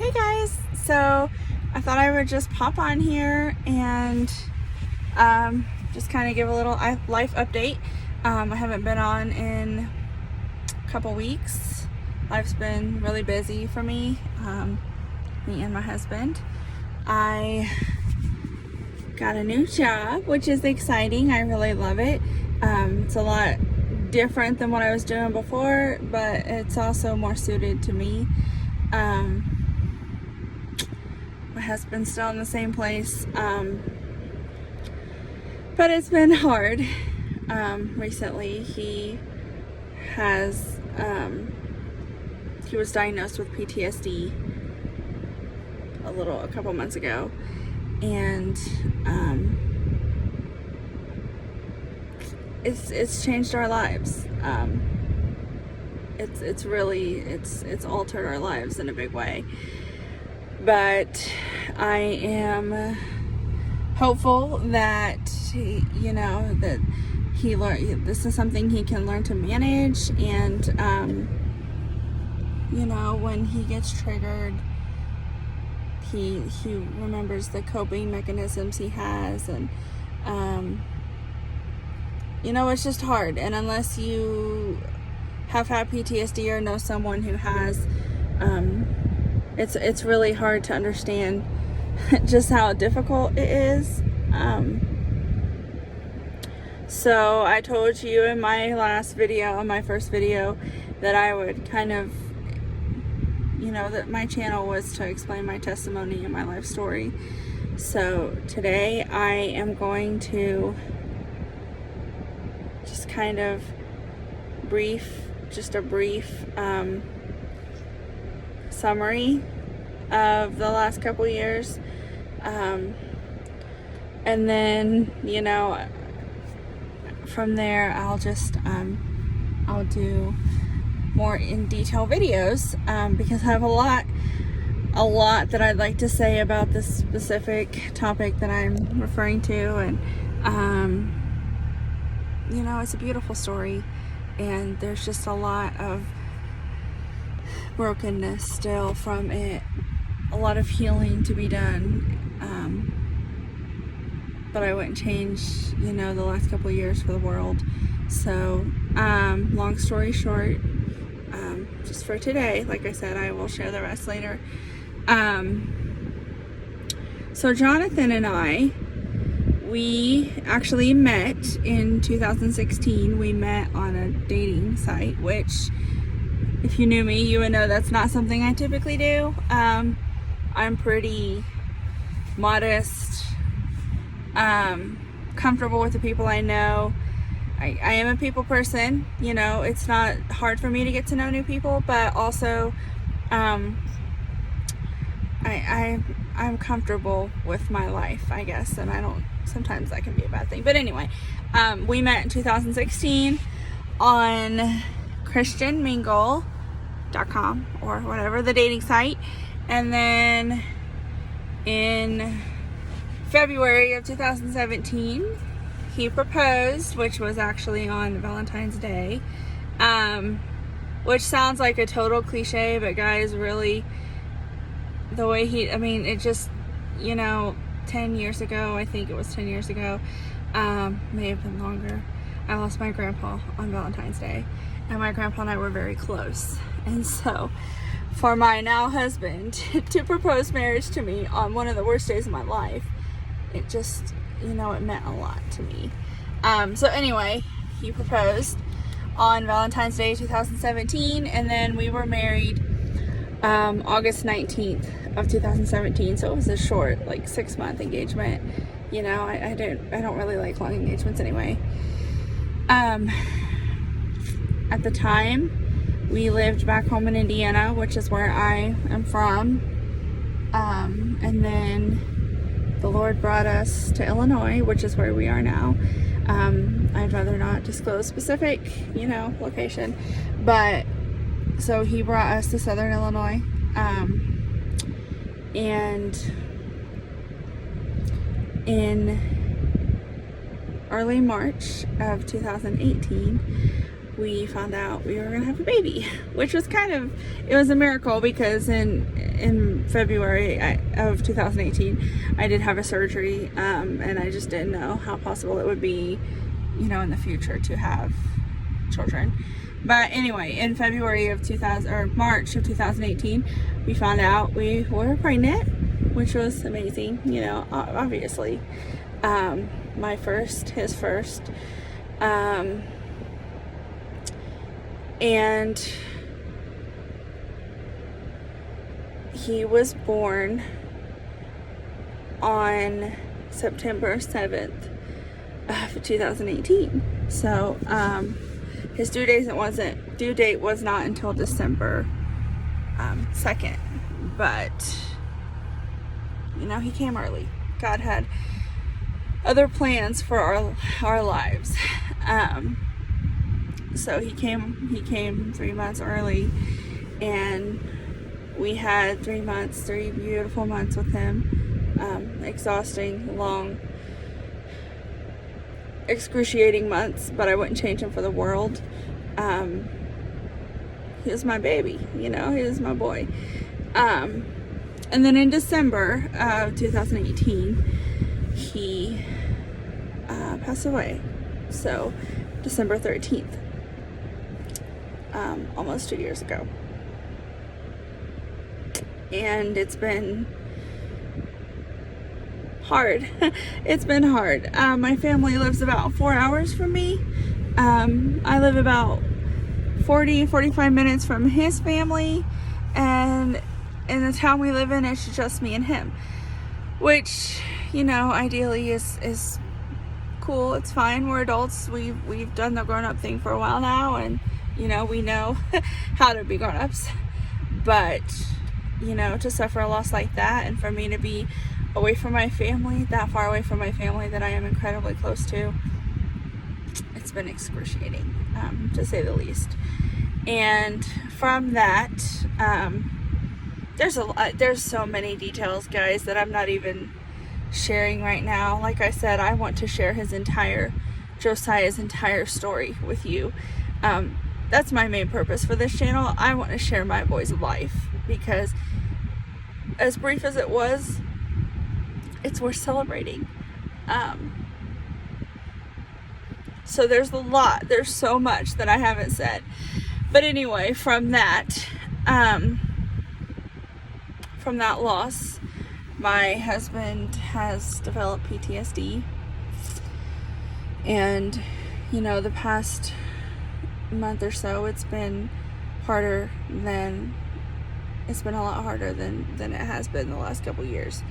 Hey guys, so I thought I would just pop on here and just kind of give a little life update. I haven't been on in a couple weeks. Life's been really busy for me, me and my husband. I got a new job, which is exciting. I really love it. It's a lot different than what I was doing before, but it's also more suited to me. My husband's still in the same place, but it's been hard. Recently he was diagnosed with PTSD a couple months ago, and it's changed our lives. It's altered our lives in a big way. But I am hopeful that that this is something he can learn to manage, and when he gets triggered, he remembers the coping mechanisms he has, and it's just hard. And unless you have had PTSD or know someone who has, it's really hard to understand just how difficult it is. So I told you in my first video, that I would kind of, that my channel was to explain my testimony and my life story. So today I am going to just kind of a brief summary of the last couple years, and then from there I'll do more in detail videos, because I have a lot that I'd like to say about this specific topic that I'm referring to, and it's a beautiful story, and there's just a lot of brokenness still from it, a lot of healing to be done, but I wouldn't change the last couple of years for the world. So long story short, just for today, like I said, I will share the rest later. So Jonathan and I, we actually met in 2016. We met on a dating site, which, if you knew me, you would know that's not something I typically do. I'm pretty modest, comfortable with the people I know. I am a people person. It's not hard for me to get to know new people, but also I'm comfortable with my life, I guess, and sometimes that can be a bad thing. But anyway, we met in 2016 on christianmingle.com or whatever, the dating site. And then in February of 2017, he proposed, which was actually on Valentine's Day, which sounds like a total cliche, but guys, really, the way it just, 10 years ago, I think it was 10 years ago, may have been longer, I lost my grandpa on Valentine's Day, and my grandpa and I were very close. And so for my now husband to propose marriage to me on one of the worst days of my life, it just, it meant a lot to me. So anyway, he proposed on Valentine's Day 2017, and then we were married August 19th of 2017. So it was a short, 6-month engagement. I don't really like long engagements anyway. At the time, we lived back home in Indiana, which is where I am from. And then the Lord brought us to Illinois, which is where we are now. I'd rather not disclose specific, location. But so he brought us to Southern Illinois. And in early March of 2018, we found out we were going to have a baby, which was it was a miracle, because in in February of 2018, I did have a surgery, and I just didn't know how possible it would be, you know, in the future to have children. But anyway, in February of March of 2018, we found out we were pregnant, which was amazing, you know, obviously. His first. And he was born on September 7th of 2018. So, his due date was not until December 2nd. But, you know, he came early. God had other plans for our lives. So he came 3 months early, and we had 3 months, 3 beautiful months with him. Exhausting, long, excruciating months, but I wouldn't change him for the world. He was my baby, you know, he was my boy. And then in December of 2018, he passed away. So December 13th, almost 2 years ago. And it's been hard. It's been hard. My family lives about 4 hours from me. I live about 45 minutes from his family, and in the town we live in, it's just me and him, which, you know, ideally is cool. It's fine. We're adults. We've done the grown-up thing for a while now, and, you know, we know how to be grown-ups. But, you know, to suffer a loss like that, and for me to be away from my family, that far away from my family that I am incredibly close to, it's been excruciating, to say the least. And from that, there's so many details, guys, that I'm not even sharing right now. Like I said, I want to share Josiah's entire story with you. That's my main purpose for this channel. I want to share my boy's life, because as brief as it was, it's worth celebrating. So there's so much that I haven't said. But anyway, from that loss, my husband has developed PTSD. And, you know, the past month or so, it's been a lot harder than it has been the last couple years.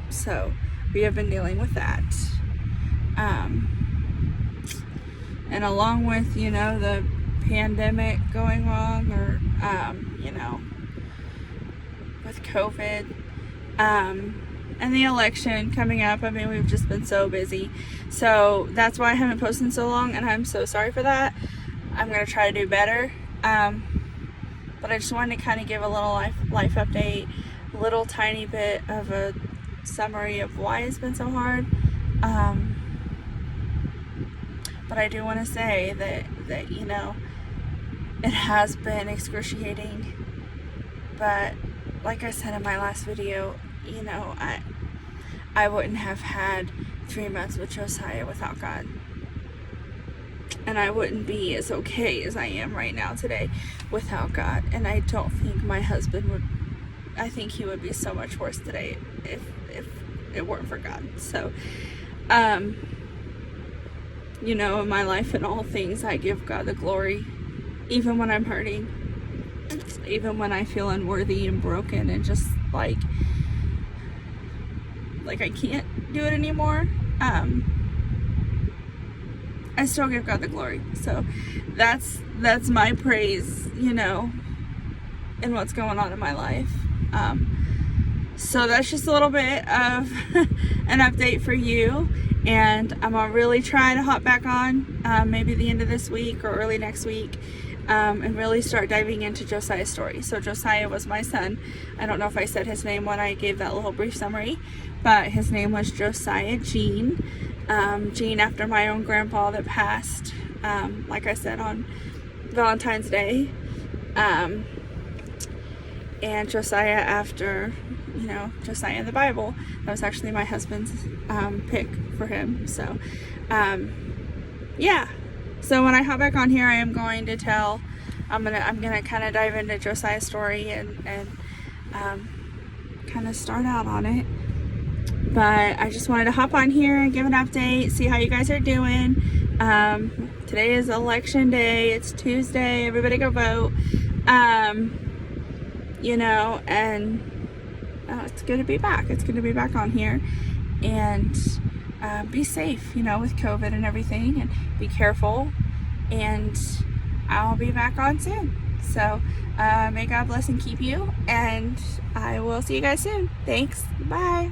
So we have been dealing with that. And along with, you know, the pandemic going wrong, or, you know, with COVID, and the election coming up. I mean, we've just been so busy. So that's why I haven't posted in so long, and I'm so sorry for that. I'm going to try to do better. But I just wanted to kind of give a little life update, a little tiny bit of a summary of why it's been so hard. But I do want to say that, you know, it has been excruciating. But like I said in my last video, you know, I wouldn't have had 3 months with Josiah without God. And I wouldn't be as okay as I am right now today without God. And I don't think my husband would. I think he would be so much worse today if it weren't for God. So, you know, in my life and all things, I give God the glory, even when I'm hurting, even when I feel unworthy and broken and just like I can't do it anymore. I still give God the glory. So that's my praise, you know, in what's going on in my life. So that's just a little bit of an update for you. And I'm going to really try to hop back on maybe the end of this week or early next week, and really start diving into Josiah's story. So Josiah was my son. I don't know if I said his name when I gave that little brief summary, but his name was Josiah Gene. Gene after my own grandpa that passed, like I said, on Valentine's Day. and Josiah after, you know, Josiah in the Bible. That was actually my husband's pick for him. So yeah, so when I hop back on here, I am going to tell, I'm gonna kind of dive into Josiah's story and kind of start out on it. But I just wanted to hop on here and give an update, see how you guys are doing. Today is election day. It's Tuesday. Everybody go vote. You know, and it's good to be back. It's good to be back on here and be safe, you know, with COVID and everything, and be careful. And I'll be back on soon. So may God bless and keep you, and I will see you guys soon. Thanks. Bye.